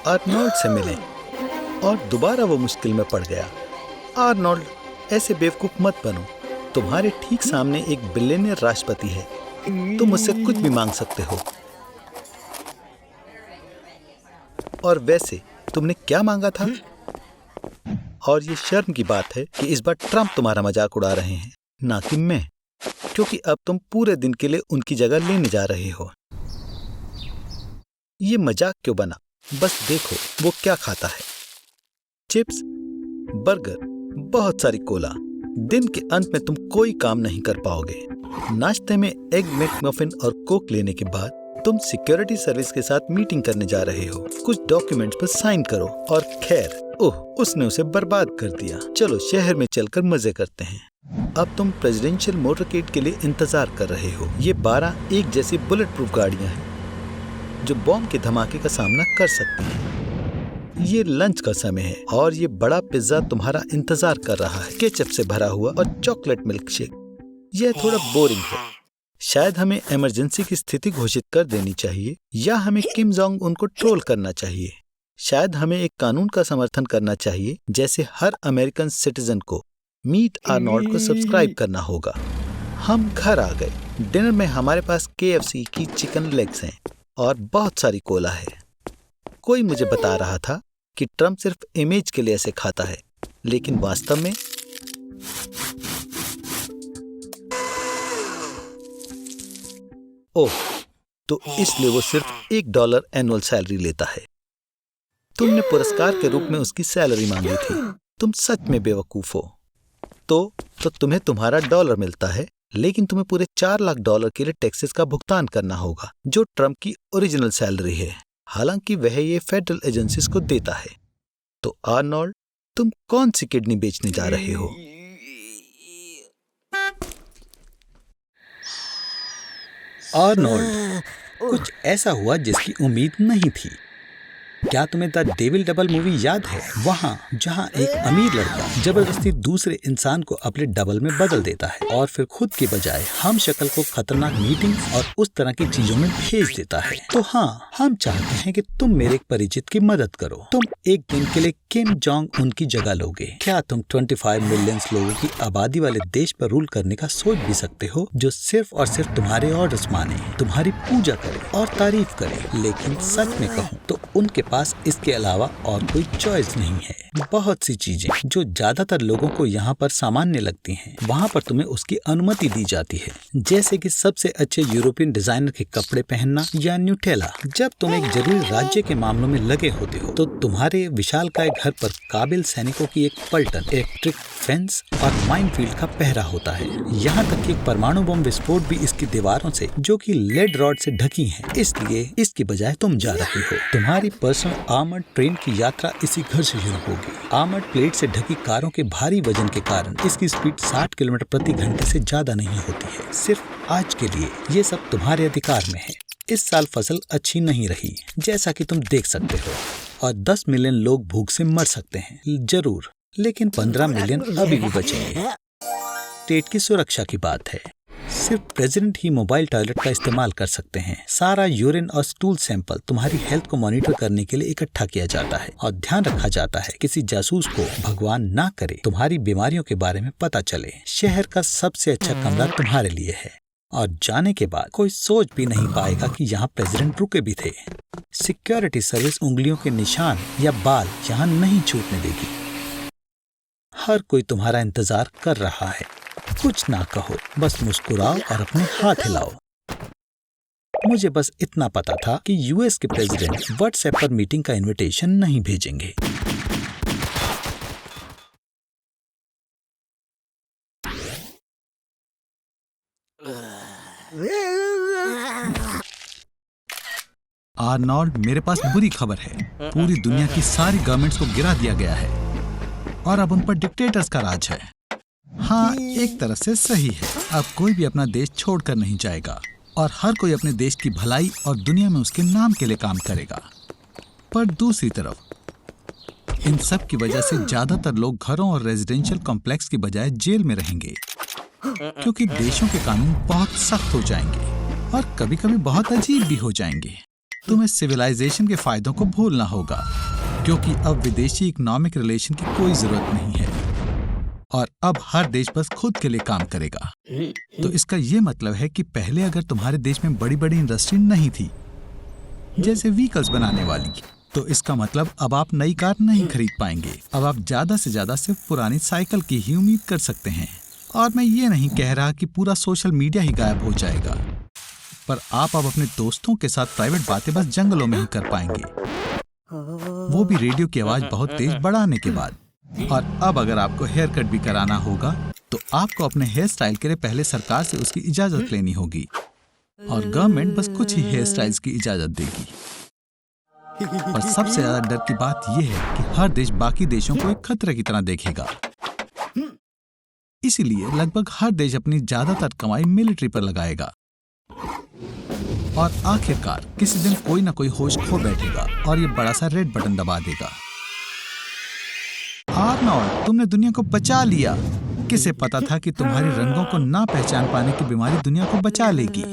Arnold से मिलें। और दोबारा वो मुश्किल में पड़ गया। आर्नोल्ड, ऐसे बेवकूफ मत बनो। तुम्हारे ठीक सामने एक बिलियनियर राष्ट्रपति है। तुम मुझसे कुछ भी मांग सकते हो। और वैसे तुमने क्या मांगा था? और ये शर्म की बात है कि इस बार ट्रम्प तुम्हारा मजाक उड़ा रहे हैं, ना कि मैं, क्योंकि अब तुम पूरे दिन के लिए उनकी जगह लेने जा रहे हो। ये मजाक क्यों बना? बस देखो वो क्या खाता है। चिप्स, बर्गर, बहुत सारी कोला। दिन के अंत में तुम कोई काम नहीं कर पाओगे। नाश्ते में एग मैकमफिन और कोक लेने के बाद तुम सिक्योरिटी सर्विस के साथ मीटिंग करने जा रहे हो। कुछ डॉक्यूमेंट्स पर साइन करो। और खैर, ओह, उसने उसे बर्बाद कर दिया। चलो शहर में चलकर मजे करते हैं। अब तुम प्रेसिडेंशियल मोटरकेड के लिए इंतजार कर रहे हो। ये 12 एक जैसी बुलेट प्रूफ गाड़ियां हैं जो बॉम्ब के धमाके का सामना कर सकती हैं। ये लंच का समय है और ये बड़ा पिज्जा तुम्हारा इंतजार कर रहा है, केचप से भरा हुआ और चॉकलेट मिल्क शेक। यह थोड़ा बोरिंग है। शायद हमें इमरजेंसी की स्थिति घोषित कर देनी चाहिए, या हमें किम जोंग उनको ट्रोल करना चाहिए। शायद हमें एक कानून का समर्थन करना चाहिए, जैसे हर अमेरिकन सिटीजन को मीट आर्नोल्ड को सब्सक्राइब करना होगा। हम घर आ गए। डिनर में हमारे पास KFC की चिकन लेग्स हैं और बहुत सारी कोला है। कोई मुझे बता रहा था कि ट्रम्प सिर्फ इमेज के लिए ऐसे खाता है, लेकिन वास्तव में ओह, तो इसलिए वो सिर्फ $1 एनुअल सैलरी लेता है। तुमने पुरस्कार के रूप में उसकी सैलरी मांगी थी। तुम सच में बेवकूफ हो। तो तुम्हें तुम्हारा डॉलर मिलता है, लेकिन तुम्हें पूरे $4 लाख के लिए टैक्सेस का भुगतान करना होगा, जो ट्रम्प की ओरिजिनल सैलरी है, हालांकि वह ये फेडरल एजेंसीज को देता है। तो आर्नोल्ड, तुम कौन सी किडनी बेचने जा रहे हो? आर्नोल्ड, कुछ ऐसा हुआ जिसकी उम्मीद नहीं थी। क्या तुम्हें द डेविल डबल मूवी याद है? वहाँ जहाँ एक अमीर लड़का जबरदस्ती दूसरे इंसान को अपने डबल में बदल देता है और फिर खुद के बजाय हम शक्ल को खतरनाक मीटिंग और उस तरह की चीजों में भेज देता है। तो हाँ, हम चाहते हैं कि तुम मेरे एक परिचित की मदद करो। तुम एक दिन के लिए किम जोंग उनकी जगह लोगे। क्या तुम 25 मिलियन लोगों की आबादी वाले देश पर रूल करने का सोच भी सकते हो, जो सिर्फ और सिर्फ तुम्हारे ऑर्डर्स माने, तुम्हारी पूजा करे और तारीफ करे? लेकिन सच में कहूँ तो उनके पास इसके अलावा और कोई चॉइस नहीं है। बहुत सी चीजें जो ज्यादातर लोगों को यहाँ पर सामान्य लगती हैं, वहाँ पर तुम्हें उसकी अनुमति दी जाती है, जैसे कि सबसे अच्छे यूरोपियन डिजाइनर के कपड़े पहनना या न्यूटेला। जब तुम एक जरूरी राज्य के मामलों में लगे होते हो, तो तुम्हारे विशालकाय घर पर काबिल सैनिकों की एक पलटन, इलेक्ट्रिक फेंस और माइनफील्ड का पहरा होता है। यहाँ तक कि एक परमाणु बम विस्फोट भी इसकी दीवारों से, जो कि लेड रॉड से ढकी हैं। इसलिए इसकी बजाय तुम जा रहे हो। तुम्हारी पर्सनल आर्मर्ड ट्रेन की यात्रा इसी घर से शुरू होगी। आर्मर्ड प्लेट से ढकी कारों के भारी वजन के कारण इसकी स्पीड 60 किलोमीटर प्रति घंटे से ज्यादा नहीं होती है। सिर्फ आज के लिए ये सब तुम्हारे अधिकार में है। इस साल फसल अच्छी नहीं रही, जैसा कि तुम देख सकते हो, और 10 मिलियन लोग भूख से मर सकते हैं जरूर, लेकिन 15 मिलियन अभी भी बचेंगे। स्टेट की सुरक्षा की बात है। सिर्फ प्रेसिडेंट ही मोबाइल टॉयलेट का इस्तेमाल कर सकते हैं। सारा यूरिन और स्टूल सैंपल तुम्हारी हेल्थ को मॉनिटर करने के लिए इकट्ठा किया जाता है और ध्यान रखा जाता है किसी जासूस को, भगवान ना करे, तुम्हारी बीमारियों के बारे में पता चले। शहर का सबसे अच्छा कमरा तुम्हारे लिए है और जाने के बाद कोई सोच भी नहीं पाएगा कि यहाँ प्रेसिडेंट रुके भी थे। सिक्योरिटी सर्विस उंगलियों के निशान या बाल यहाँ नहीं छूटने देगी। हर कोई तुम्हारा इंतजार कर रहा है। कुछ ना कहो, बस मुस्कुराओ और अपने हाथ हिलाओ। मुझे बस इतना पता था कि यूएस के प्रेसिडेंट व्हाट्सएप पर मीटिंग का इनविटेशन नहीं भेजेंगे। आर्नोल्ड, मेरे पास बुरी खबर है। पूरी दुनिया की सारी गवर्नमेंट्स को गिरा दिया गया है और अब उन पर डिक्टेटर्स का राज है। हाँ, एक तरह से सही है। अब कोई भी अपना देश छोड़कर नहीं जाएगा और हर कोई अपने देश की भलाई और दुनिया में उसके नाम के लिए काम करेगा। पर दूसरी तरफ इन सब की वजह से ज्यादातर लोग घरों और रेजिडेंशियल कॉम्प्लेक्स की बजाय जेल में रहेंगे, क्योंकि देशों के कानून बहुत सख्त हो जाएंगे और कभी-कभी बहुत अजीब भी हो जाएंगे। तुम्हें सिविलाइजेशन के फायदों को भूलना होगा, क्योंकि अब विदेशी इकोनॉमिक रिलेशन की कोई जरूरत नहीं है और अब हर देश बस खुद के लिए काम करेगा। तो इसका ये मतलब है कि पहले अगर तुम्हारे देश में बड़ी बड़ी इंडस्ट्री नहीं थी, जैसे व्हीकल्स बनाने वाली, तो इसका मतलब अब आप नई कार नहीं खरीद पाएंगे। अब आप ज्यादा से ज्यादा सिर्फ पुरानी साइकिल की ही उम्मीद कर सकते हैं। और मैं ये नहीं कह रहा कि पूरा सोशल मीडिया ही गायब हो जाएगा, पर आप अब अपने दोस्तों के साथ प्राइवेट बातें बस जंगलों में ही कर पाएंगे, वो भी रेडियो की आवाज बहुत तेज बढ़ाने के बाद। और अब अगर आपको हेयर कट भी कराना होगा तो आपको अपने हेयर स्टाइल के लिए पहले सरकार से उसकी इजाजत लेनी होगी, और गवर्नमेंट बस कुछ ही हेयर स्टाइल्स की इजाजत देगी। पर सबसे ज्यादा डर की बात यह है कि हर देश बाकी देशों को एक खतरे की तरह देखेगा। इसीलिए लगभग हर देश अपनी ज्यादातर कमाई मिलिट्री पर लगाएगा, और आखिरकार किसी दिन कोई ना कोई होश खो बैठेगा और ये बड़ा सा रेड बटन दबा देगा। आर्नोल्ड, तुमने दुनिया को बचा लिया। किसे पता था कि तुम्हारे रंगों को ना पहचान पाने की बीमारी दुनिया को बचा लेगी।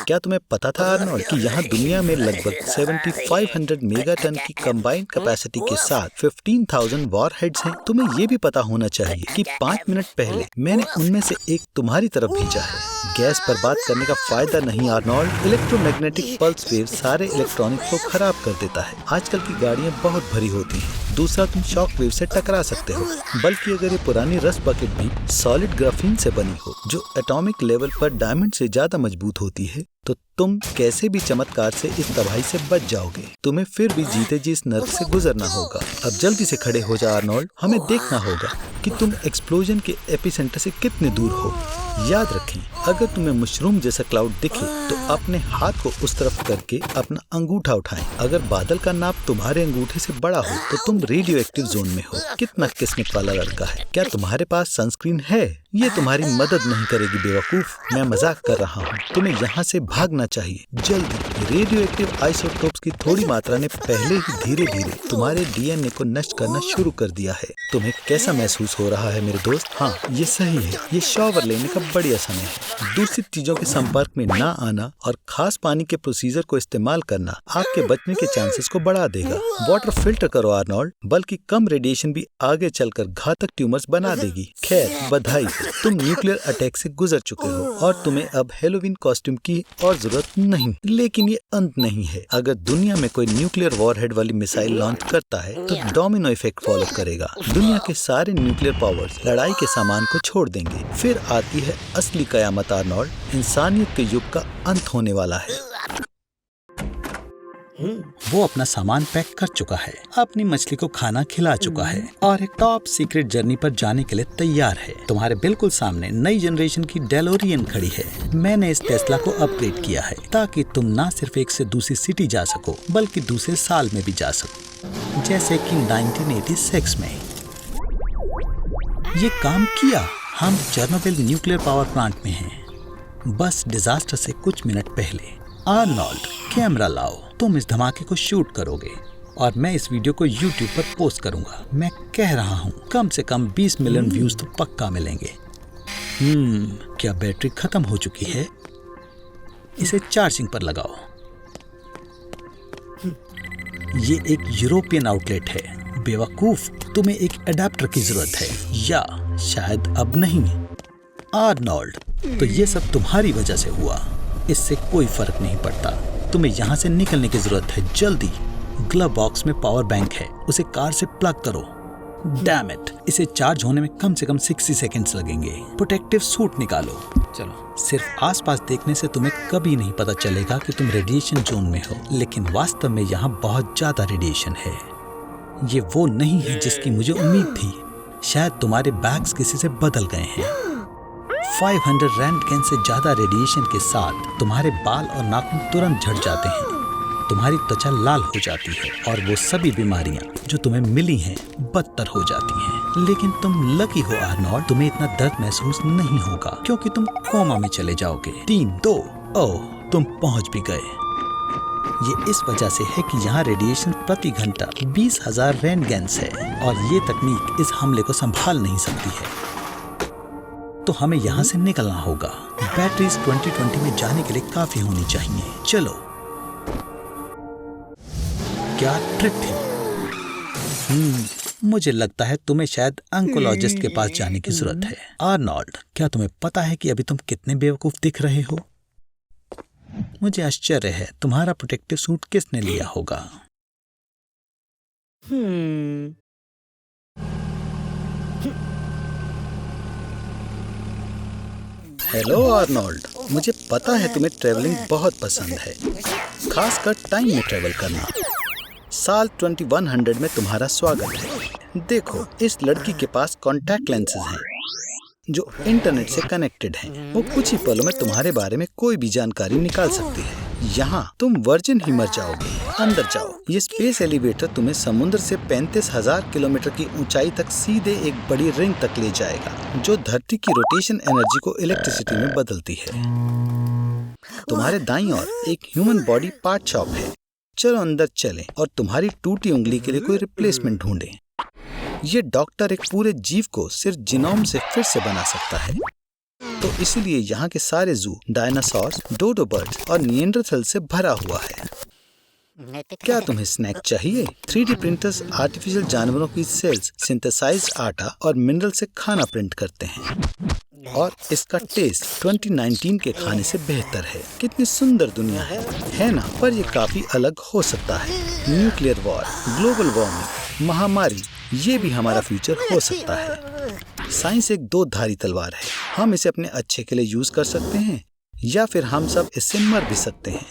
क्या तुम्हें पता था आर्नोल्ड कि यहाँ दुनिया में लगभग 7500 मेगा टन की कंबाइंड कैपेसिटी के साथ 15,000 वॉर हेड्स हैं? तुम्हें ये भी पता होना चाहिए कि 5 मिनट पहले मैंने उनमें से एक तुम्हारी तरफ भेजा है। गैस पर बात करने का फायदा नहीं आर्नोल्ड, इलेक्ट्रोमैग्नेटिक पल्स वेव सारे इलेक्ट्रॉनिक्स को खराब कर देता है। आजकल की गाड़ियाँ बहुत भरी होती हैं। दूसरा, तुम शॉक वेव से टकरा सकते हो। बल्कि अगर ये पुरानी रस्ट बकेट भी सॉलिड ग्राफीन से बनी हो, जो एटॉमिक लेवल पर डायमंड से ज्यादा मजबूत होती है, तो तुम कैसे भी चमत्कार से इस तबाही से बच जाओगे। तुम्हें फिर भी जीते जी इस नर्क से गुजरना होगा। अब जल्दी से खड़े हो जा आर्नोल्ड, हमें देखना होगा कि तुम एक्सप्लोजन के एपिसेंटर से कितने दूर हो। याद रखें, अगर तुम्हें मशरूम जैसा क्लाउड दिखे तो अपने हाथ को उस तरफ करके अपना अंगूठा उठाएं। अगर बादल का नाप तुम्हारे अंगूठे से बड़ा हो तो तुम रेडियो एक्टिव जोन में हो। कितना किस्मत वाला लड़का है। क्या तुम्हारे पास सनस्क्रीन है? ये तुम्हारी मदद नहीं करेगी बेवकूफ, मैं मजाक कर रहा हूँ। तुम्हें यहाँ से भागना चाहिए जल्दी। रेडियो एक्टिव आइसोटोप्स की थोड़ी मात्रा ने पहले ही धीरे धीरे तुम्हारे डीएनए को नष्ट करना शुरू कर दिया है। तुम्हें कैसा महसूस हो रहा है मेरे दोस्त? हाँ, ये सही है। ये शॉवर लेने का बढ़िया समय है। दूषित चीजों के संपर्क में ना आना और खास पानी के प्रोसीजर को इस्तेमाल करना आपके बचने के चांसेस को बढ़ा देगा। वाटर फिल्टर करो आर्नोल्ड, बल्कि कम रेडिएशन भी आगे चलकर घातक ट्यूमर्स बना देगी। खैर, बधाई, तुम न्यूक्लियर अटैक से गुजर चुके हो और तुम्हें अब हेलोवीन कॉस्ट्यूम की और जरूरत नहीं। लेकिन ये अंत नहीं है। अगर दुनिया में कोई न्यूक्लियर वॉरहेड वाली मिसाइल लॉन्च करता है तो डोमिनो इफेक्ट फॉलो करेगा। दुनिया के सारे न्यूक्लियर पावर्स लड़ाई के सामान को छोड़ देंगे। फिर आती है असली कयामत आर्नोल्ड। इंसानियत के युग का अंत होने वाला है। वो अपना सामान पैक कर चुका है, अपनी मछली को खाना खिला चुका है और एक टॉप सीक्रेट जर्नी पर जाने के लिए तैयार है। तुम्हारे बिल्कुल सामने नई जनरेशन की डेलोरियन खड़ी है। मैंने इस टेस्ला को अपग्रेड किया है ताकि तुम ना सिर्फ एक से दूसरी सिटी जा सको, बल्कि दूसरे साल में भी जा सको, जैसे कि 1986 में। ये काम किया। हम चेर्नोबिल न्यूक्लियर पावर प्लांट में हैं, बस डिजास्टर से कुछ मिनट पहले। आर्नोल्ड, कैमरा लाओ। तुम इस धमाके को शूट करोगे और मैं इस वीडियो को YouTube पर पोस्ट करूंगा। मैं कह रहा हूँ कम से कम 20 मिलियन व्यूज तो पक्का मिलेंगे। क्या बैटरी खत्म हो चुकी है? इसे चार्जिंग पर लगाओ। ये एक यूरोपियन आउटलेट है। बेवकूफ, तुम्हें एक अडेप्टर की जरूरत है, या शायद अब नहीं। आर्नोल्ड, तो ये सब तुम्हारी वजह से हुआ। इससे कोई फर्क नहीं पड़ता। तुम्हें यहाँ से निकलने की जरूरत है जल्दी। ग्लव बॉक्स में पावर बैंक है, उसे कार से प्लग करो। डैम इट, इसे चार्ज होने में कम से कम 60 सेकंड्स लगेंगे। प्रोटेक्टिव सूट निकालो। चलो, सिर्फ आसपास देखने से तुम्हें कभी नहीं पता चलेगा कि तुम रेडिएशन जोन में हो, लेकिन वास्तव में यहाँ बहुत ज्यादा रेडिएशन है। ये वो नहीं है जिसकी मुझे उम्मीद थी। शायद तुम्हारे बैग्स किसी से बदल गए हैं। 500 रैंटगेन से ज्यादा रेडिएशन के साथ तुम्हारे बाल और नाखून तुरंत झड़ जाते हैं। तुम्हारी त्वचा लाल हो जाती है और वो सभी बीमारियां जो तुम्हें मिली हैं बदतर हो जाती हैं। लेकिन तुम लकी हो आर्नोल्ड, तुम्हें इतना दर्द महसूस नहीं होगा क्योंकि तुम कोमा में चले जाओगे। 3, 2, ओह, तुम पहुंच भी गए। ये इस वजह से है कि यहाँ रेडिएशन प्रति घंटा 20,000 रैंटगेन्स है और ये तकनीक इस हमले को संभाल नहीं सकती है। तो हमें यहाँ से निकलना होगा। बैटरीज 2020 में जाने के लिए काफी होनी चाहिए। चलो। क्या ट्रिप थी। मुझे लगता है तुम्हें शायद अंकोलॉजिस्ट के पास जाने की जरूरत है। आर्नोल्ड, क्या तुम्हें पता है कि अभी तुम कितने बेवकूफ दिख रहे हो? मुझे आश्चर्य है तुम्हारा प्रोटेक्टिव सूट किसने लिया होगा। हेलो आर्नोल्ड, मुझे पता है तुम्हें ट्रैवलिंग बहुत पसंद है, खासकर टाइम में ट्रैवल करना। साल 2100 में तुम्हारा स्वागत है। देखो, इस लड़की के पास कॉन्टैक्ट लेंसेज हैं जो इंटरनेट से कनेक्टेड हैं। वो कुछ ही पलों में तुम्हारे बारे में कोई भी जानकारी निकाल सकती है। यहाँ तुम वर्जिन ही मर जाओगे। अंदर जाओ। ये स्पेस एलिवेटर तुम्हें समुद्र से 35,000 किलोमीटर की ऊंचाई तक सीधे एक बड़ी रिंग तक ले जाएगा, जो धरती की रोटेशन एनर्जी को इलेक्ट्रिसिटी में बदलती है। तुम्हारे दाईं ओर एक ह्यूमन बॉडी पार्ट शॉप है। चलो अंदर चलें और तुम्हारी टूटी उंगली के लिए कोई रिप्लेसमेंट ढूंढें। ये डॉक्टर एक पूरे जीव को सिर्फ जीनोम से फिर से बना सकता है, तो इसीलिए यहाँ के सारे जू डायनासोर्स, डोडो बर्ड्स और निएंडरथल से भरा हुआ है। क्या तुम्हें स्नैक चाहिए? 3D प्रिंटर्स आर्टिफिशियल जानवरों की सेल्स, सिंथेसाइज्ड आटा और मिनरल से खाना प्रिंट करते हैं, और इसका टेस्ट 2019 के खाने से बेहतर है। कितनी सुंदर दुनिया है ना? पर ये काफी अलग हो सकता है। न्यूक्लियर वॉर, ग्लोबल वार्मिंग, महामारी, ये भी हमारा फ्यूचर हो सकता है। साइंस एक दो धारी तलवार है। हम इसे अपने अच्छे के लिए यूज कर सकते हैं, या फिर हम सब इससे मर भी सकते हैं।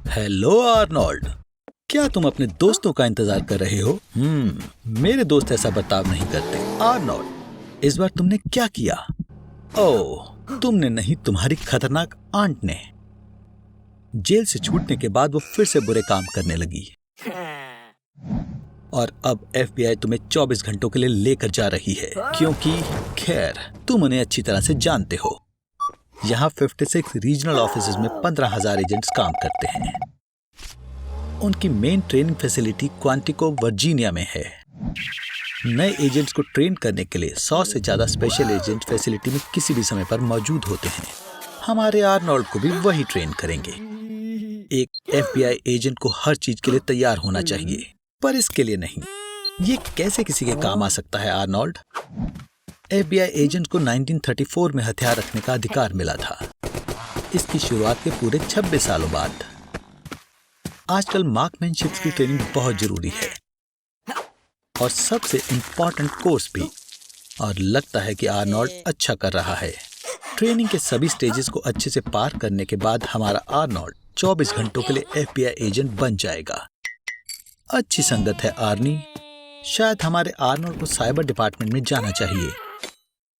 हेलो आर्नोल्ड, क्या तुम अपने दोस्तों का इंतजार कर रहे हो? मेरे दोस्त ऐसा बर्ताव नहीं करते। आर्नोल्ड, इस बार तुमने क्या किया? ओह, तुमने नहीं, तुम्हारी खतरनाक आंट ने। जेल से छूटने के बाद वो फिर से बुरे काम करने लगी, और अब FBI तुम्हें 24 घंटों के लिए लेकर जा रही है, क्योंकि खैर तुम उन्हें अच्छी तरह से जानते हो। यहाँ 56 रीजनल ऑफिसेज में 15,000 एजेंट्स काम करते हैं। उनकी main training facility Quantico, Virginia में है। नए एजेंट्स को ट्रेन करने के लिए 100 से ज्यादा स्पेशल एजेंट फैसिलिटी में किसी भी समय पर मौजूद होते हैं। हमारे आर्नोल्ड को भी वही ट्रेन करेंगे। एक FBI एजेंट को हर चीज के लिए तैयार होना चाहिए, पर इसके लिए नहीं। ये कैसे किसी के काम आ सकता है आर्नोल्ड? FBI एजेंट को 1934 में हथियार रखने का अधिकार मिला था, इसकी शुरुआत के पूरे 26 सालों बाद। आजकल मार्कमैनशिप की ट्रेनिंग बहुत जरूरी है, और सबसे इम्पोर्टेंट कोर्स भी। और लगता है कि आर्नोल्ड अच्छा कर रहा है। ट्रेनिंग के सभी स्टेजेस को अच्छे से पार करने के बाद हमारा आर्नोल्ड 24 घंटों के लिए FBI एजेंट बन जाएगा। अच्छी संगत है आर्नी। शायद हमारे आर्नोल्ड को साइबर डिपार्टमेंट में जाना चाहिए,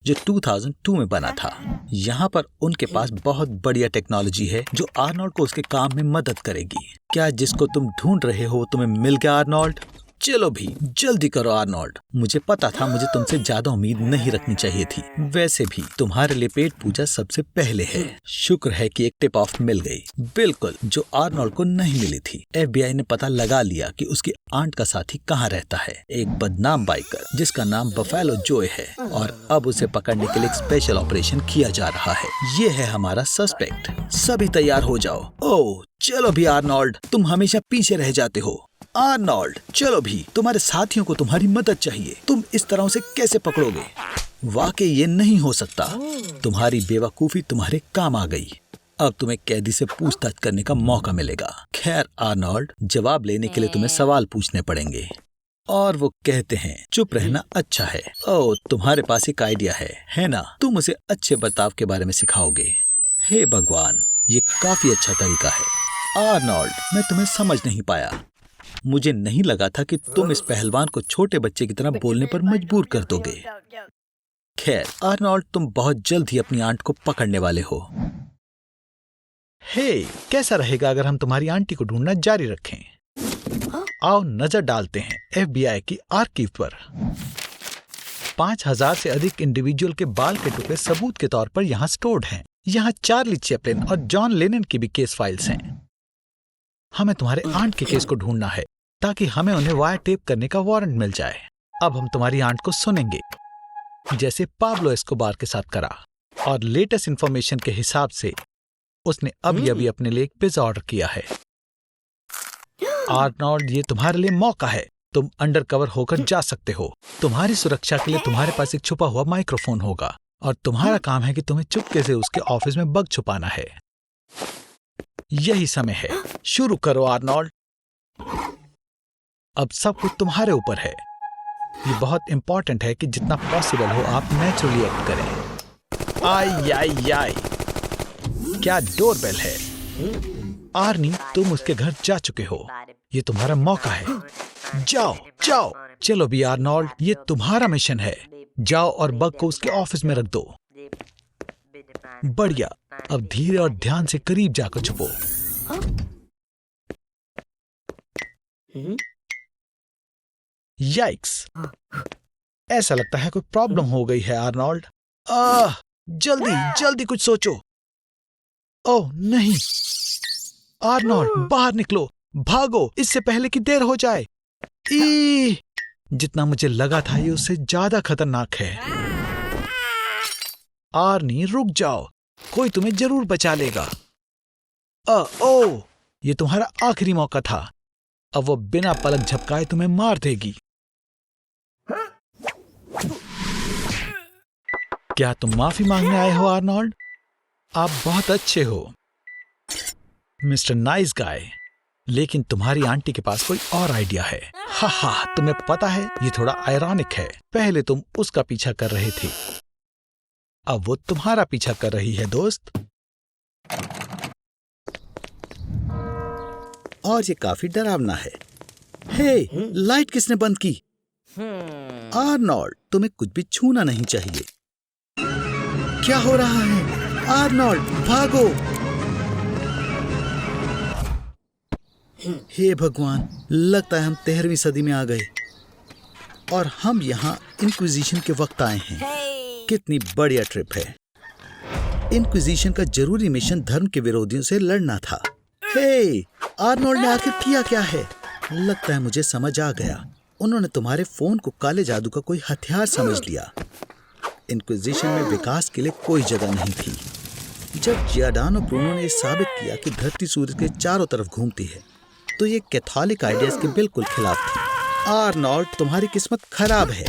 जो 2002 में बना था। यहाँ पर उनके पास बहुत बढ़िया टेक्नोलॉजी है जो आर्नोल्ड को उसके काम में मदद करेगी। क्या जिसको तुम ढूंढ रहे हो तुम्हें मिल गया आर्नोल्ड? चलो भी जल्दी करो आर्नोल्ड। मुझे पता था मुझे तुमसे ज्यादा उम्मीद नहीं रखनी चाहिए थी। वैसे भी तुम्हारे लिए पेट पूजा सबसे पहले है। शुक्र है कि एक टिप ऑफ मिल गई, बिल्कुल जो आर्नोल्ड को नहीं मिली थी। FBI ने पता लगा लिया कि उसकी आंट का साथी कहाँ रहता है, एक बदनाम बाइकर जिसका नाम बफेलो जोय है, और अब उसे पकड़ने के लिए एक स्पेशल ऑपरेशन किया जा रहा है। ये है हमारा सस्पेक्ट। सभी तैयार हो जाओ। ओह चलो भी आर्नोल्ड, तुम हमेशा पीछे रह जाते हो। आर्नोल्ड चलो भी, तुम्हारे साथियों को तुम्हारी मदद चाहिए। तुम इस तरह उसे कैसे पकड़ोगे? वाकई ये नहीं हो सकता। तुम्हारी बेवकूफी तुम्हारे काम आ गई। अब तुम्हें कैदी से पूछताछ करने का मौका मिलेगा। खैर आर्नोल्ड, जवाब लेने के लिए तुम्हें सवाल पूछने पड़ेंगे, और वो कहते हैं चुप रहना अच्छा है। ओह तुम्हारे पास एक आइडिया है ना? तुम उसे अच्छे बर्ताव के बारे में सिखाओगे। हे भगवान, ये काफी अच्छा तरीका है। आर्नोल्ड, मैं तुम्हें समझ नहीं पाया। मुझे नहीं लगा था कि तुम इस पहलवान को छोटे बच्चे की तरह बोलने पर मजबूर कर दोगे। खैर आर्नोल्ड, तुम बहुत जल्द ही अपनी आंट को पकड़ने वाले हो। हे, कैसा रहेगा अगर हम तुम्हारी आंटी को ढूंढना जारी रखें? आओ नजर डालते हैं FBI की आर्कीव पर। 5000 से अधिक इंडिविजुअल के बाल के टुकड़े सबूत के तौर पर यहाँ स्टोर्ड हैं। यहाँ चार्ली चैपलिन और जॉन लेनन की भी केस फाइल्स हैं। हमें तुम्हारे आंट के केस को ढूंढना है। ताकि हमें उन्हें वायर टेप करने का वारंट मिल जाए। अब हम तुम्हारी आंट को सुनेंगे, जैसे पाब्लो एस्कोबार के साथ करा। और लेटेस्ट इंफॉर्मेशन के हिसाब से उसने अभी अपने लिए एक पिज्जा ऑर्डर किया है। आर्नोल्ड, ये तुम्हारे लिए मौका है। तुम अंडरकवर होकर जा सकते हो। तुम्हारी सुरक्षा के लिए तुम्हारे पास एक छुपा हुआ माइक्रोफोन होगा और तुम्हारा काम है कि तुम्हें चुपके से उसके ऑफिस में बग छुपाना है। यही समय है, शुरू करो आर्नोल्ड। अब सब कुछ तुम्हारे ऊपर है। ये बहुत इंपॉर्टेंट है कि जितना पॉसिबल हो आप नेचुरली एक्ट करें। आई आई आई, क्या डोरबेल है। आर्नी, तुम उसके घर जा चुके हो। ये तुम्हारा मौका है। जाओ जाओ, चलो भी आर्नोल्ड, ये तुम्हारा मिशन है। जाओ और बग को उसके ऑफिस में रख दो। बढ़िया, अब धीरे और ध्यान से करीब जाकर छुपो। याइक्स, ऐसा लगता है कोई प्रॉब्लम हो गई है आर्नोल्ड। जल्दी जल्दी कुछ सोचो। ओह नहीं, आर्नोल्ड बाहर निकलो, भागो इससे पहले कि देर हो जाए। जितना मुझे लगा था ये उससे ज्यादा खतरनाक है। आर्नी रुक जाओ, कोई तुम्हें जरूर बचा लेगा। ओ, ये तुम्हारा आखिरी मौका था। अब वो बिना पलक झपकाए तुम्हें मार देगी। क्या तुम माफी मांगने आए हो आर्नोल्ड? आप बहुत अच्छे हो मिस्टर नाइस गाय, लेकिन तुम्हारी आंटी के पास कोई और आइडिया है। हा, तुम्हें पता है ये थोड़ा आयरॉनिक है। पहले तुम उसका पीछा कर रहे थे, अब वो तुम्हारा पीछा कर रही है दोस्त। और ये काफी डरावना है। हे, लाइट किसने बंद की? आर्नोल्ड, तुम्हें कुछ भी छूना नहीं चाहिए। क्या हो रहा है? आर्नोल्ड, भागो। हे भगवान, लगता है हम 13वीं सदी में आ गए और हम यहाँ इंक्विजिशन के वक्त आए हैं। कितनी बढ़िया ट्रिप है। इंक्विजिशन का जरूरी मिशन धर्म के विरोधियों से लड़ना था। हे, आर्नोल्ड ने आखिर किया क्या है? लगता है मुझे समझ आ गया। उन्होंने तुम्हारे फोन को काले जादू का कोई हथियार समझ लिया। इंक्विजिशन में विकास के लिए कोई जगह नहीं थी। जब जियाडानो ब्रूनो ने साबित किया कि धरती सूरज के चारों तरफ घूमती है, तो ये कैथोलिक आइडियाज के बिल्कुल खिलाफ थी। आर्नोल्ड, तुम्हारी किस्मत खराब है।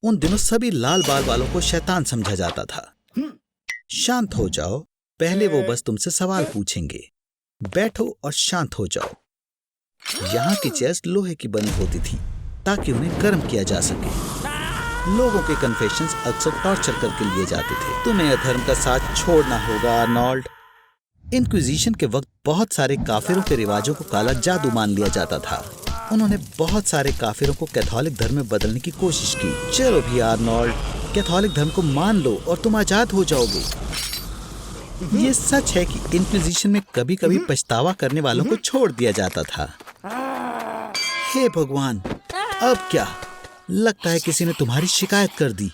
उन दिनों सभी लाल बाल वालों को शैतान समझा जाता था। शांत हो जाओ, पहले वो बस तुमसे सवाल पूछेंगे। बैठो और शांत हो जाओ। यहाँ की चेयर्स लोहे की बनी होती थी ताकि उन्हें गर्म किया जा सके। लोगों के कन्फेशंस अक्सर टॉर्चर करके लिए जाते थे। तुम्हें अधर्म का साथ छोड़ना होगा आर्नोल्ड। इंक्विजिशन के वक्त बहुत सारे काफिरों के रिवाजों को काला जादू मान लिया जाता था। उन्होंने बहुत सारे काफिरों को कैथोलिक धर्म में बदलने की कोशिश की। चलो भी आर्नोल्ड, कैथोलिक धर्म को मान लो और तुम आजाद हो जाओगे। ये सच है कि इंक्विजिशन में कभी कभी पछतावा करने वालों को छोड़ दिया जाता था। हे भगवान, अब क्या? लगता है किसी ने तुम्हारी शिकायत कर दी।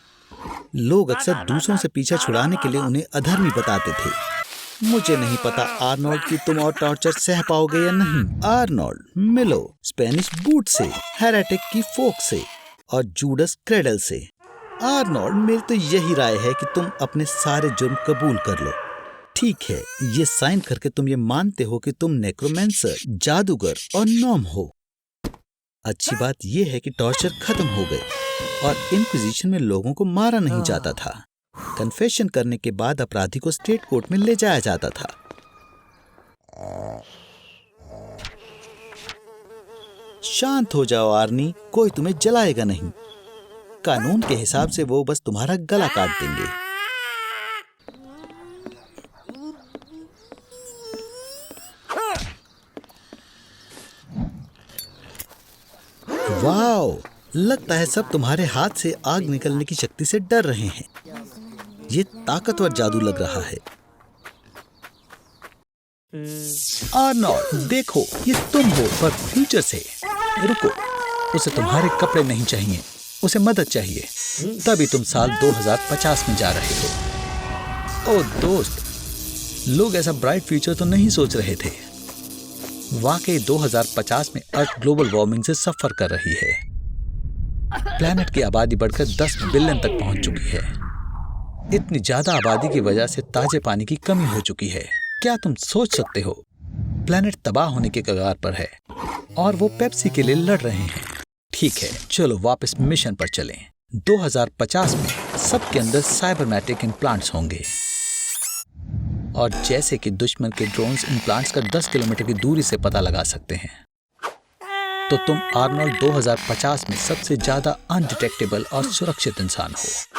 लोग अक्सर दूसरों से पीछा छुड़ाने के लिए उन्हें अधर्मी बताते थे। मुझे नहीं पता आर्नोल्ड कि तुम और टॉर्चर सह पाओगे या नहीं। आर्नोल्ड, मिलो स्पेनिश बूट से, हेरेटिक की फोक से और जूडस क्रेडल से। आर्नोल्ड, मेरी तो यही राय है कि तुम अपने सारे जुर्म कबूल कर लो। ठीक है, ये साइन करके तुम ये मानते हो कि तुम नेक्रोमेंसर, जादूगर और नॉम हो। अच्छी बात यह है कि टॉर्चर खत्म हो गए और इंक्विजिशन में लोगों को मारा नहीं जाता था। कन्फेशन करने के बाद अपराधी को स्टेट कोर्ट में ले जाया जाता था। शांत हो जाओ आर्नी, कोई तुम्हें जलाएगा नहीं। कानून के हिसाब से वो बस तुम्हारा गला काट देंगे। वाओ, लगता है सब तुम्हारे हाथ से आग निकलने की शक्ति से डर रहे हैं। ये ताकतवर जादू लग रहा है। आर्नोल्ड, देखो, ये तुम हो पर फ्यूचर से। रुको, उसे तुम्हारे कपड़े नहीं चाहिए, उसे मदद चाहिए। तभी तुम साल 2050 में जा रहे हो। ओ दोस्त, लोग ऐसा ब्राइट फ्यूचर तो नहीं सोच रहे थे। वाकई 2050 में अर्थ ग्लोबल वार्मिंग से सफर कर रही है। प्लैनेट की आबादी बढ़कर 10 बिलियन तक पहुंच चुकी है। इतनी ज्यादा आबादी की वजह से ताजे पानी की कमी हो चुकी है। क्या तुम सोच सकते हो? प्लैनेट तबाह होने के कगार पर है और वो पेप्सी के लिए लड़ रहे हैं। ठीक है, चलो वापस मिशन पर चलें। 2050 में सबके अंदर साइबरनेटिक इम्प्लांट्स होंगे और जैसे कि दुश्मन के ड्रोन्स इम्प्लांट्स का 10 किलोमीटर की दूरी से पता लगा सकते हैं, तो तुम आर्नोल्ड 2050 में सबसे ज्यादा अनडिटेक्टेबल और सुरक्षित इंसान हो।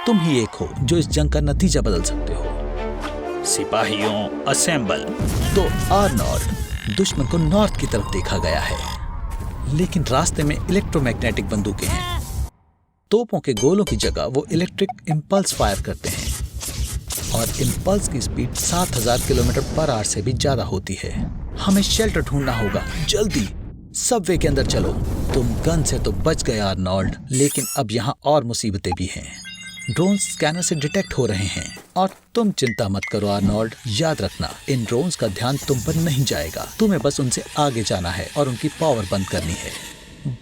तुम ही एक हो जो इस जंग का नतीजा बदल सकते हो। सिपाहियों असेंबल। तो आर्नोल्ड, दुश्मन को नॉर्थ की तरफ देखा गया है, लेकिन रास्ते में इलेक्ट्रोमैग्नेटिक बंदूकें हैं। तोपों के गोलों की जगह वो इलेक्ट्रिक इंपल्स फायर करते हैं और इंपल्स की स्पीड 7000 किलोमीटर पर आवर से भी ज्यादा होती है। हमें शेल्टर ढूंढना होगा, जल्दी। सबवे के अंदर चलो। तुम गन से तो बच गए आर्नोल्ड, लेकिन अब यहाँ और मुसीबतें भी हैं। ड्रोन्स स्कैनर से डिटेक्ट हो रहे हैं और तुम चिंता मत करो आर्नोल्ड। याद रखना, इन ड्रोन्स का ध्यान तुम पर नहीं जाएगा। तुम्हें बस उनसे आगे जाना है और उनकी पावर बंद करनी है।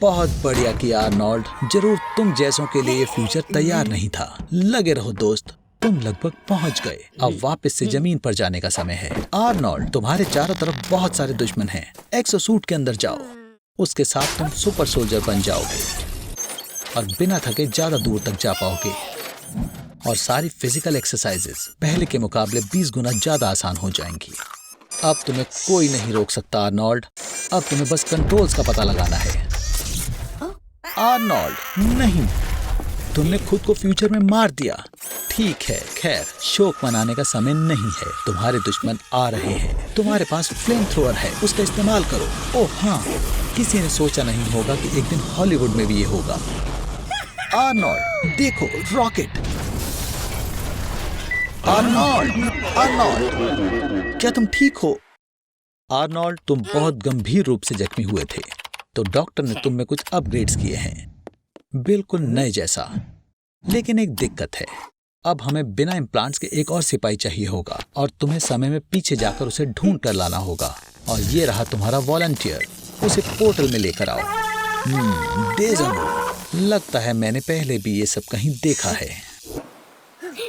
बहुत बढ़िया किया आर्नोल्ड। जरूर तुम जैसों के लिए ये फ्यूचर तैयार नहीं था। लगे रहो दोस्त, तुम लगभग पहुंच गए। अब वापस से जमीन पर जाने का समय है। आर्नोल्ड, तुम्हारे चारों तरफ बहुत सारे दुश्मन हैं। एक्सोसूट के अंदर जाओ। उसके साथ तुम सुपर सोल्जर बन जाओगे और बिना थके ज्यादा दूर तक जा पाओगे। और सारी फिजिकल एक्सरसाइजेस पहले के मुकाबले 20 गुना ज्यादा आसान हो जाएंगी। अब तुम्हें कोई नहीं रोक सकता आर्नोल्ड। अब तुम्हें बस कंट्रोल्स का पता लगाना है। आर्नोल्ड, नहीं, तुमने खुद को फ्यूचर में मार दिया। ठीक है, खैर, शोक मनाने का समय नहीं है। तुम्हारे दुश्मन आ रहे हैं। तुम्हारे पास फ्लेम थ्रोअर है, उसका इस्तेमाल करो। ओह हाँ, किसी ने सोचा नहीं होगा कि एक दिन हॉलीवुड में भी ये होगा। आर्नोल्ड, देखो, रॉकेट। आर्नोल्ड, क्या तुम ठीक हो? आर्नोल्ड, तुम बहुत गंभीर रूप से जख्मी हुए थे, तो डॉक्टर ने तुम में कुछ अपग्रेड्स किए हैं, बिल्कुल नए जैसा। लेकिन एक दिक्कत है, अब हमें बिना इम्प्लांट्स के एक और सिपाही चाहिए होगा और तुम्हें समय में पीछे जाकर उसे ढूंढ कर लाना होगा। और ये रहा तुम्हारा वॉलंटियर, उसे पोर्टल में लेकर आओ। डेजा वू, लगता है मैंने पहले भी ये सब कहीं देखा है।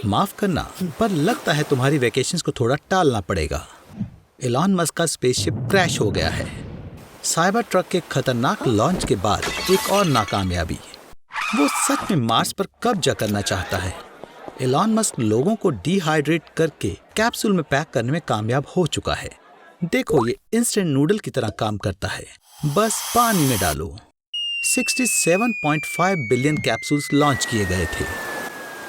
माफ करना, पर लगता है तुम्हारी वेकेशंस को थोड़ा टालना पड़ेगा। एलॉन मस्क का स्पेसशिप क्रैश हो गया है। साइबर ट्रक के खतरनाक लॉन्च के बाद एक और नाकामयाबी। वो सच में मार्स पर कब्जा करना चाहता है। एलॉन मस्क लोगों को डिहाइड्रेट करके कैप्सूल में पैक करने में कामयाब हो चुका है। देखो, ये इंस्टेंट नूडल की तरह काम करता है। बस पानी में डालो। 67.5 बिलियन कैप्सूल्स लॉन्च किए गए थे,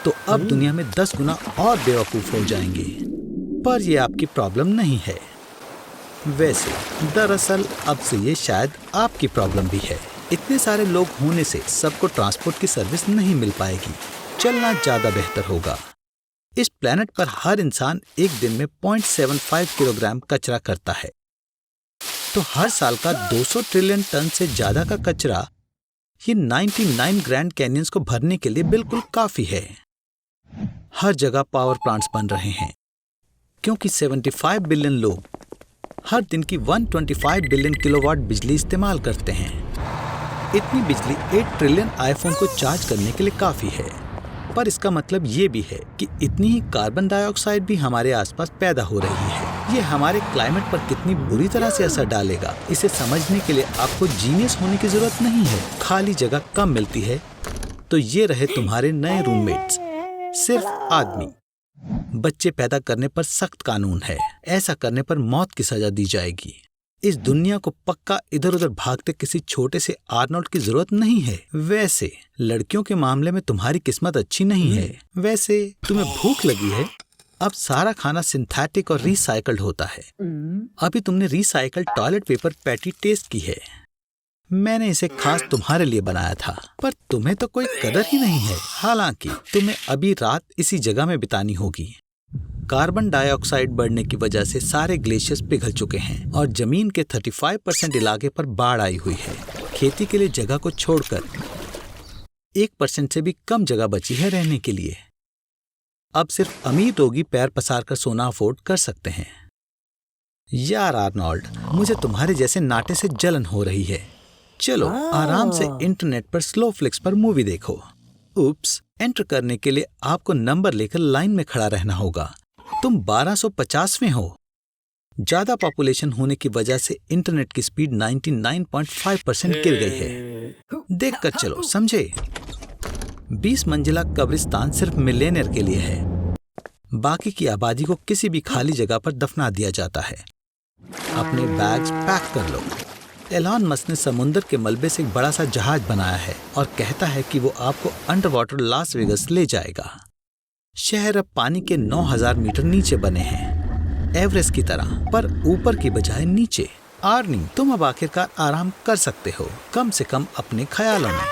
तो अब दुनिया में 10 गुना और बेवकूफ हो जाएंगे। पर ये आपकी प्रॉब्लम नहीं है। वैसे दरअसल अब से ये शायद आपकी प्रॉब्लम भी है। इतने सारे लोग होने से सबको ट्रांसपोर्ट की सर्विस नहीं मिल पाएगी। चलना ज्यादा बेहतर होगा। इस प्लेनेट पर हर इंसान एक दिन में 0.75 किलोग्राम कचरा करता है, तो हर साल का 200 ट्रिलियन टन से ज्यादा का कचरा ये 99 ग्रैंड कैनियंस को भरने के लिए बिल्कुल काफी है। हर जगह पावर प्लांट्स बन रहे हैं, क्योंकि 75 बिलियन लोग हर दिन की 125 बिलियन किलोवाट बिजली इस्तेमाल करते हैं। इतनी बिजली 8 ट्रिलियन आईफोन को चार्ज करने के लिए काफी है। पर इसका मतलब ये भी है कि इतनी ही कार्बन डाइऑक्साइड भी हमारे आसपास पैदा हो रही है। ये हमारे क्लाइमेट पर कितनी बुरी तरह से असर डालेगा, इसे समझने के लिए आपको जीनियस होने की जरूरत नहीं है। खाली जगह कम मिलती है, तो ये रहे तुम्हारे नए रूममेट्स, सिर्फ आदमी। बच्चे पैदा करने पर सख्त कानून है। ऐसा करने पर मौत की सजा दी जाएगी। इस दुनिया को पक्का इधर उधर भागते किसी छोटे से आर्नोल्ड की जरूरत नहीं है। वैसे लड़कियों के मामले में तुम्हारी किस्मत अच्छी नहीं है। वैसे तुम्हें भूख लगी है? अब सारा खाना सिंथेटिक और रिसाइकल्ड होता है। अभी तुमने recycled toilet paper patty test की है। मैंने इसे खास तुम्हारे लिए बनाया था, पर तुम्हें तो कोई कदर ही नहीं है। हालांकि तुम्हें अभी रात इसी जगह में बितानी होगी। कार्बन डाइऑक्साइड बढ़ने की वजह से सारे ग्लेशियर्स पिघल चुके हैं और जमीन के 35% इलाके पर बाढ़ आई हुई है। खेती के लिए जगह को छोड़कर 1% से भी कम जगह बची है रहने के लिए। अब सिर्फ अमीर लोग ही पैर पसार कर सोना अफोर्ड कर सकते हैं। यार आर्नोल्ड, मुझे तुम्हारे जैसे नाटे से जलन हो रही है। चलो आराम से इंटरनेट पर स्लो फ्लिक्स पर मूवी देखो। उप्स, एंटर करने के लिए आपको नंबर लेकर लाइन में खड़ा रहना होगा। तुम 1250वें हो। ज्यादा पॉपुलेशन होने की वजह से इंटरनेट की स्पीड 99.5% गिर गई है। देखकर चलो, समझे? 20 मंजिला कब्रिस्तान सिर्फ मिलियनेयर के लिए है। बाकी की आबादी को किसी भी खाली जगह पर दफना दिया जाता है। अपने बैग्स पैक कर लो। एलॉन मस्क ने समुद्र के मलबे से एक बड़ा सा जहाज बनाया है और कहता है कि वो आपको अंडर वाटर लास वेगस ले जाएगा। शहर अब पानी के 9000 मीटर नीचे बने हैं, एवरेस्ट की तरह, पर ऊपर की बजाय नीचे। आर्नी, तुम अब आखिरकार आराम कर सकते हो, कम से कम अपने ख्यालों में।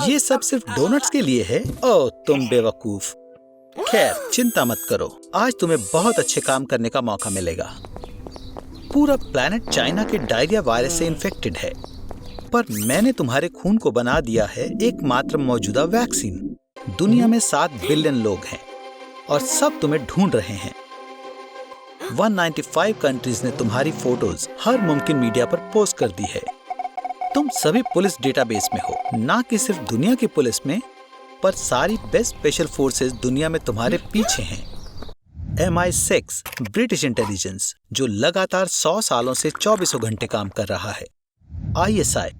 ये सब सिर्फ डोनट्स के लिए है? ओह, तुम बेवकूफ। खैर, चिंता मत करो, आज तुम्हें बहुत अच्छे काम करने का मौका मिलेगा। पूरा प्लैनेट चाइना के डायरिया वायरस से इन्फेक्टेड है, पर मैंने तुम्हारे खून को बना दिया है एकमात्र मौजूदा वैक्सीन। दुनिया में 7 बिलियन लोग हैं और सब तुम्हें ढूंढ रहे हैं। 195 कंट्रीज ने तुम्हारी फोटोज हर मुमकिन मीडिया पर पोस्ट कर दी है। तुम सभी पुलिस डेटाबेस में हो, ना कि सिर्फ दुनिया की पुलिस में, पर सारी बेस्ट स्पेशल फोर्सेस दुनिया में तुम्हारे पीछे हैं। MI6 ब्रिटिश इंटेलिजेंस, जो लगातार 100 सालों से 24 घंटे काम कर रहा है। ISI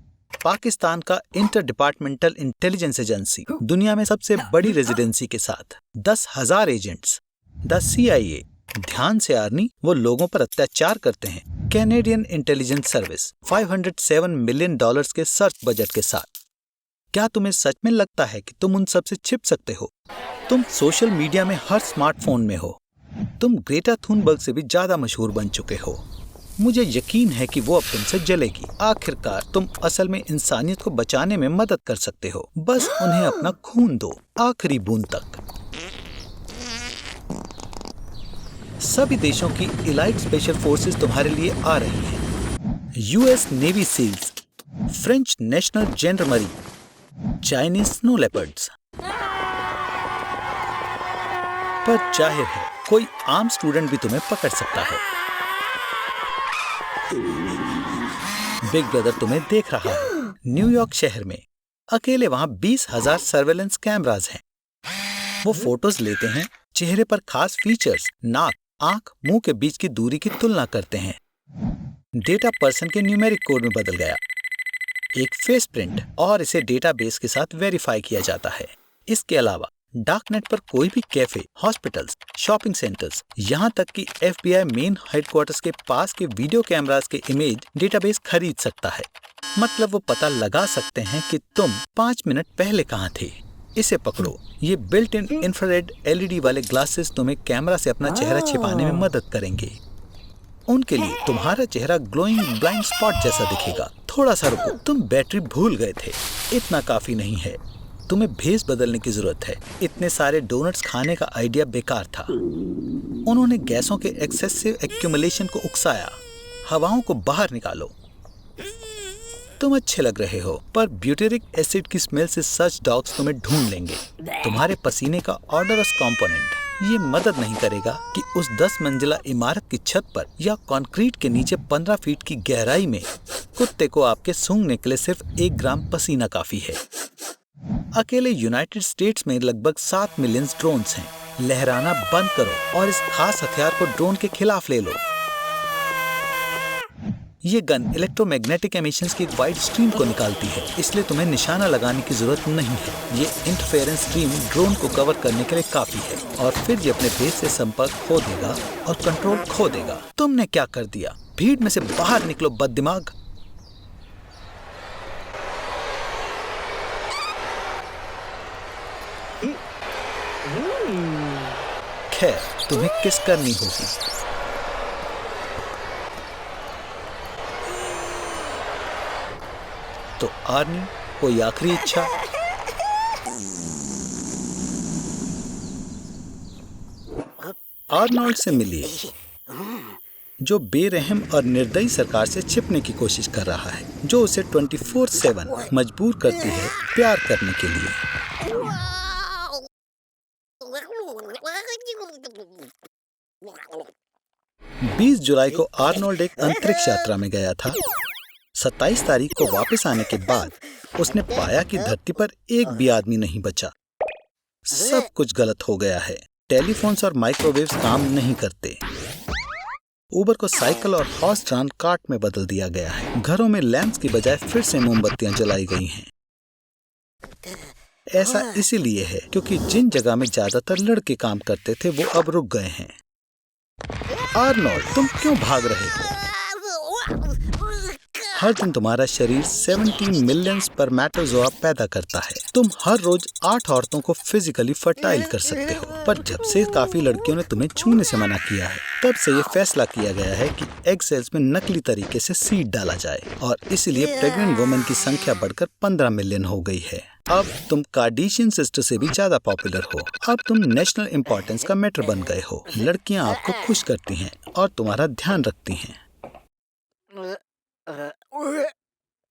पाकिस्तान का इंटर डिपार्टमेंटल इंटेलिजेंस एजेंसी, दुनिया में सबसे बड़ी रेजिडेंसी के साथ 10,000 एजेंट्स। द CIA, ध्यान से आर्नी, वो लोगों पर अत्याचार करते हैं। कैनेडियन इंटेलिजेंस सर्विस, $507 मिलियन के सर्च बजट के साथ। क्या तुम्हें सच में लगता है कि तुम उन सब से छिप सकते हो? तुम सोशल मीडिया में हर स्मार्टफोन में हो। तुम ग्रेटा थुनबर्ग से भी ज्यादा मशहूर बन चुके हो। मुझे यकीन है कि वो अब तुमसे जलेगी। आखिरकार तुम असल में इंसानियत को बचाने में मदद कर सकते हो। बस उन्हें अपना खून दो, आखिरी बूंद तक। सभी देशों की इलाइट स्पेशल फोर्सेस तुम्हारे लिए आ रही हैं। US navy seals, French national gendarmerie, Chinese snow leopards. पर जाहिर है कोई आम स्टूडेंट भी तुम्हें पकड़ सकता है। बिग ब्रदर तुम्हें देख रहा है। न्यूयॉर्क शहर में अकेले वहां 20,000 सर्वेलेंस कैमरास हैं। वो फोटोज लेते हैं, चेहरे पर खास फीचर्स, नाक, आंख, मुंह के बीच की दूरी की तुलना करते हैं। डेटा पर्सन के न्यूमेरिक कोड में बदल गया, एक फेस प्रिंट, और इसे डेटाबेस के साथ वेरीफाई किया जाता है। इसके अलावा डार्कनेट पर कोई भी कैफे, हॉस्पिटल्स, शॉपिंग सेंटर्स, यहाँ तक कि FBI मेन हेडक्वार्टर्स के पास के वीडियो कैमरास के इमेज डेटाबेस खरीद सकता है। मतलब वो पता लगा सकते हैं कि तुम 5 मिनट पहले कहाँ थे। इसे पकड़ो, ये बिल्ट इन इंफ्रारेड LED वाले ग्लासेस तुम्हें कैमरा से अपना चेहरा छिपाने में मदद करेंगे। उनके लिए तुम्हारा चेहरा ग्लोइंग ब्लाइंड स्पॉट जैसा दिखेगा। थोड़ा सा रुको, तुम बैटरी भूल गए थे। इतना काफी नहीं है, तुम्हें भेस बदलने की जरूरत है। इतने सारे डोनट्स खाने का आइडिया बेकार था। उन्होंने गैसों के एक्सेसिव एक्यूमुलेशन को उकसाया। हवाओं को बाहर निकालो। तुम अच्छे लग रहे हो, पर ब्यूटेरिक एसिड की स्मेल से सच डॉग्स तुम्हें ढूंढ लेंगे। तुम्हारे पसीने का ऑडरस कंपोनेंट ये मदद नहीं करेगा कि उस 10 मंजिला इमारत की छत पर या कंक्रीट के नीचे 15 फीट की गहराई में कुत्ते को आपके सूंघने के लिए सिर्फ 1 ग्राम पसीना काफी है। अकेले यूनाइटेड स्टेट्स में लगभग 7 मिलियन ड्रोन्स हैं। लहराना बंद करो और इस खास हथियार को ड्रोन के खिलाफ ले लो। ये गन इलेक्ट्रोमैग्नेटिक एमिशंस की एक वाइड स्ट्रीम को निकालती है, इसलिए तुम्हें निशाना लगाने की जरूरत नहीं है। ये इंटरफेरेंस स्ट्रीम ड्रोन को कवर करने के लिए काफी है और फिर ये अपने बेस से संपर्क खो देगा और कंट्रोल खो देगा। तुमने क्या कर दिया? भीड़ में से बाहर निकलो, बददिमाग। खैर, तुम्हें किस करनी होगी। तो आर्नी, कोई आखिरी इच्छा? आर्नोल्ड से मिलिए, जो बेरहम और निर्दयी सरकार से छिपने की कोशिश कर रहा है, जो उसे 24/7 मजबूर करती है प्यार करने के लिए। 20 जुलाई को आर्नोल्ड एक अंतरिक्ष यात्रा में गया था। 27 तारीख को वापस आने के बाद उसने पाया कि धरती पर एक भी आदमी नहीं बचा। सब कुछ गलत हो गया है। टेलीफोन्स और माइक्रोवेव्स काम नहीं करते। ऊबर को साइकिल और हॉर्स ड्रान कार्ट में बदल दिया गया है। घरों में लैंप्स की बजाय फिर से मोमबत्तियां जलाई गई हैं। ऐसा इसीलिए है क्योंकि जिन जगह में ज्यादातर लड़के काम करते थे वो अब रुक गए हैं। आर्नोल्ड, तुम क्यों भाग रहे हो? हर दिन तुम्हारा शरीर 17 मिलियन स्पर्मेटोजोआ पैदा करता है। तुम हर रोज 8 औरतों को फिजिकली फर्टाइल कर सकते हो, पर जब से काफी लड़कियों ने तुम्हें छूने से मना किया है, तब से ये फैसला किया गया है कि एग सेल्स में नकली तरीके से सीड डाला जाए और इसलिए प्रेग्नेंट वुमेन की संख्या बढ़कर 15 मिलियन हो गई है। अब तुम कार्डिशियन सिस्टर से भी ज्यादा पॉपुलर हो। अब तुम नेशनल इम्पोर्टेंस का मैटर बन गए हो। लड़कियां आपको खुश करती हैं और तुम्हारा ध्यान रखती हैं।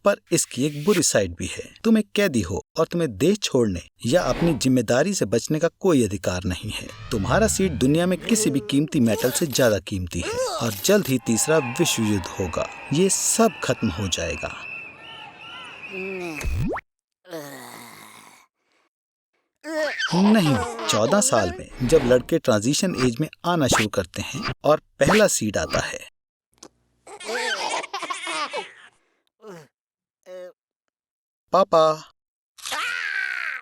पर इसकी एक बुरी साइड भी है। तुम एक कैदी हो और तुम्हें देश छोड़ने या अपनी जिम्मेदारी से बचने का कोई अधिकार नहीं है। तुम्हारा सीट दुनिया में किसी भी कीमती मेटल से ज्यादा कीमती है और जल्द ही तीसरा विश्व युद्ध होगा। ये सब खत्म हो जाएगा। नहीं, 14 साल में जब लड़के ट्रांजिशन एज में आना शुरू करते हैं और पहला सीड आता है। पापा,